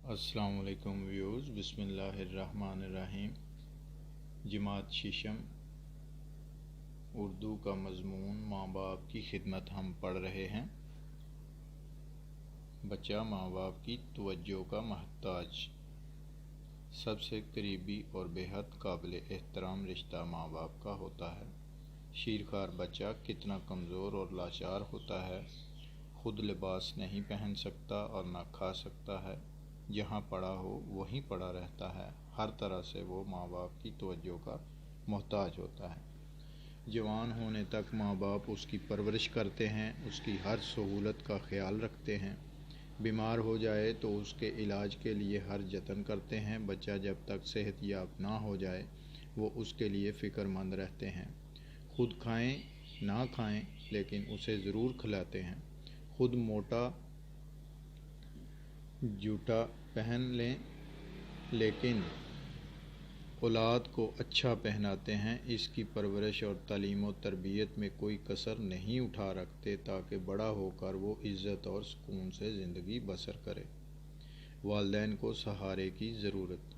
السلام علیکم ویوز، بسم اللہ الرحمن الرحیم۔ جماعت ششم اردو کا مضمون ماں باپ کی خدمت ہم پڑھ رہے ہیں۔ بچہ ماں باپ کی توجہ کا محتاج۔ سب سے قریبی اور بے حد قابل احترام رشتہ ماں باپ کا ہوتا ہے۔ شیرخوار بچہ کتنا کمزور اور لاچار ہوتا ہے، خود لباس نہیں پہن سکتا اور نہ کھا سکتا ہے، جہاں پڑا ہو وہیں پڑا رہتا ہے، ہر طرح سے وہ ماں باپ کی توجہ کا محتاج ہوتا ہے۔ جوان ہونے تک ماں باپ اس کی پرورش کرتے ہیں، اس کی ہر سہولت کا خیال رکھتے ہیں، بیمار ہو جائے تو اس کے علاج کے لیے ہر جتن کرتے ہیں۔ بچہ جب تک صحت یاب نہ ہو جائے وہ اس کے لیے فکر مند رہتے ہیں، خود کھائیں نہ کھائیں لیکن اسے ضرور کھلاتے ہیں، خود موٹا جوتا پہن لیں لیکن اولاد کو اچھا پہناتے ہیں، اس کی پرورش اور تعلیم و تربیت میں کوئی کسر نہیں اٹھا رکھتے تاکہ بڑا ہو کر وہ عزت اور سکون سے زندگی بسر کرے۔ والدین کو سہارے کی ضرورت۔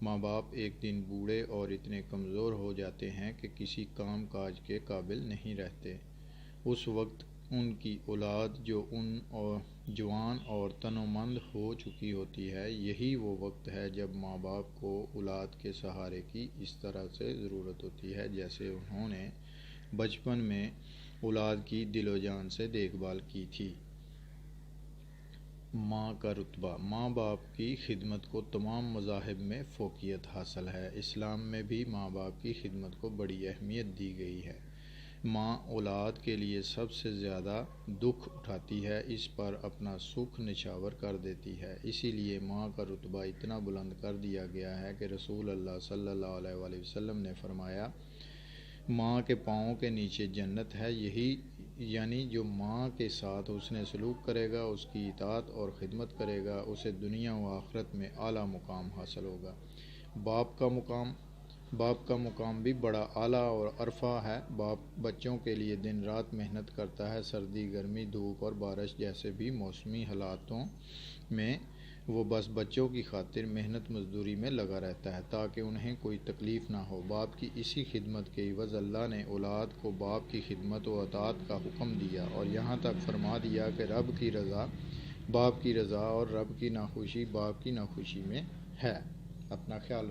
ماں باپ ایک دن بوڑھے اور اتنے کمزور ہو جاتے ہیں کہ کسی کام کاج کے قابل نہیں رہتے۔ اس وقت ان کی اولاد جو جوان اور تنومند ہو چکی ہوتی ہے، یہی وہ وقت ہے جب ماں باپ کو اولاد کے سہارے کی اس طرح سے ضرورت ہوتی ہے جیسے انہوں نے بچپن میں اولاد کی دل و جان سے دیکھ بھال کی تھی۔ ماں کا رتبہ۔ ماں باپ کی خدمت کو تمام مذاہب میں فوقیت حاصل ہے۔ اسلام میں بھی ماں باپ کی خدمت کو بڑی اہمیت دی گئی ہے۔ ماں اولاد کے لیے سب سے زیادہ دکھ اٹھاتی ہے، اس پر اپنا سکھ نچھاور کر دیتی ہے، اسی لیے ماں کا رتبہ اتنا بلند کر دیا گیا ہے کہ رسول اللہ صلی اللہ علیہ وآلہ وسلم نے فرمایا، ماں کے پاؤں کے نیچے جنت ہے، یعنی جو ماں کے ساتھ حسن سلوک کرے گا، اس کی اطاعت اور خدمت کرے گا، اسے دنیا و آخرت میں اعلیٰ مقام حاصل ہوگا۔ باپ کا مقام بھی بڑا اعلیٰ اور عرفہ ہے۔ باپ بچوں کے لیے دن رات محنت کرتا ہے، سردی، گرمی، دھوپ اور بارش جیسے بھی موسمی حالاتوں میں وہ بس بچوں کی خاطر محنت مزدوری میں لگا رہتا ہے تاکہ انہیں کوئی تکلیف نہ ہو۔ باپ کی اسی خدمت کے عوض اللہ نے اولاد کو باپ کی خدمت و اطاعت کا حکم دیا اور یہاں تک فرما دیا کہ رب کی رضا باپ کی رضا اور رب کی ناخوشی باپ کی ناخوشی میں ہے۔ اپنا خیال رکھیں۔